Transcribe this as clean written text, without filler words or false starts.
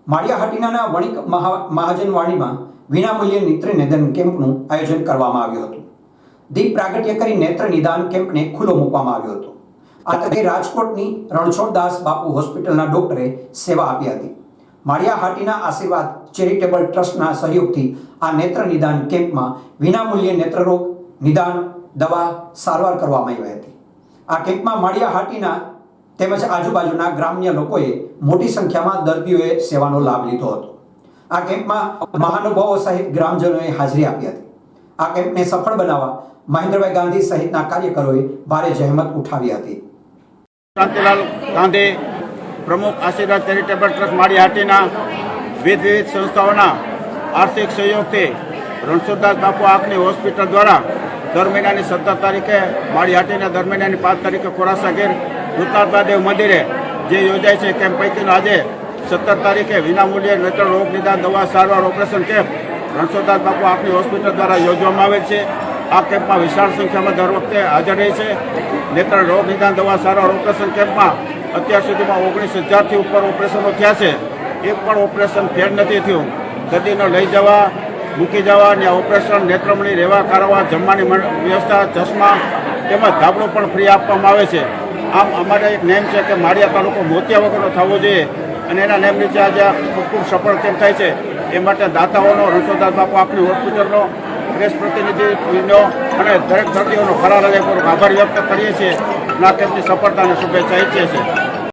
માળિયાહાટીના વણિક મહાજનવાડીમાં વિનામૂલ્યે નેત્ર નિદાન કેમ્પનું આયોજન કરવામાં આવ્યું હતું। દીપ પ્રાગટ્ય કરી નેત્ર નિદાન કેમ્પને ખુલ્લો મૂકવામાં આવ્યો હતો। આ તકે રાજકોટની રણછોડદાસ બાપુ હોસ્પિટલના ડોક્ટરે સેવા આપી હતી। માળિયાહાટીના આશીર્વાદ ચેરિટેબલ ટ્રસ્ટના સહયોગથી આ નેત્ર નિદાન કેમ્પમાં વિનામૂલ્યે નેત્રરોગ નિદાન દવા સારવાર કરવામાં આવી હતી। આ કેમ્પમાં માળિયાહાટીના તેમજ આજુબાજુના ગ્રામ્ય લોકોએ મોટી સંખ્યામાં દર્દીઓએ સેવાનો લાભ લીધો હતો। આ કેમ્પમાં મહાનુભાવો સહિત ગ્રામજનોએ હાજરી આપી હતી। આ કેમ્પને સફળ બનાવવા મહેન્દ્રભાઈ ગાંધી સહિતના કાર્યકરોએ ભારે જહેમત ઉઠાવી હતી। શાંતિલાલ ગાંધી પ્રમુખ આશીર્વાદ ચેરિટેબલ ટ્રસ્ટ માળિયાહાટીના વિવિધ સંસ્થાઓના આર્થિક સહયોગથી રણછોડદાસ બાપુ આંખની હોસ્પિટલ દ્વારા દર મહિનાની 17 તારીખે માળિયાહાટીના દર મહિનાની 5 તારીખે ખોરાસાગીર ભૂતનાથદેવ મંદિરે જે યોજાય છે કેમ્પ પૈકીનો આજે 17 તારીખે વિનામૂલ્યે નેત્ર રોગ નિદાન દવા સારવાર ઓપરેશન કેમ્પ રણછોડદાસ બાપુ આંખની હોસ્પિટલ દ્વારા યોજવામાં આવેલ છે। આ કેમ્પમાં વિશાળ સંખ્યામાં દર વખતે હાજર રહે છે। નેત્ર રોગ નિદાન દવા સારવાર ઓપરેશન કેમ્પમાં અત્યાર સુધીમાં 19,000થી ઉપર ઓપરેશનો થયા છે। એક પણ ઓપરેશન ફેલ નથી થયું। દર્દીને લઈ જવા મૂકી જવા અને ઓપરેશન નેત્રમણી રહેવા કારવા જમવાની વ્યવસ્થા ચશ્મા તેમજ ધાબળો પણ ફ્રી આપવામાં આવે છે। આમ અમારે એક નેમ છે કે માળિયા તાલુકો મોતિયા વગરનો થવો જોઈએ અને એના નેમ નીચે આજે ખૂબ સફળ કેમ થાય છે એ માટે દાતાઓનો રણછોડદાસ બાપુ આંખની હોસ્પિટલનો પ્રેસ પ્રતિનિધિનો અને દરેક દર્દીઓનો ખરા હૃદયપૂર્વક આભાર વ્યક્ત કરીએ છીએ। આ કેમ્પની સફળતાને શુભેચ્છા ઈચ્છીએ છીએ।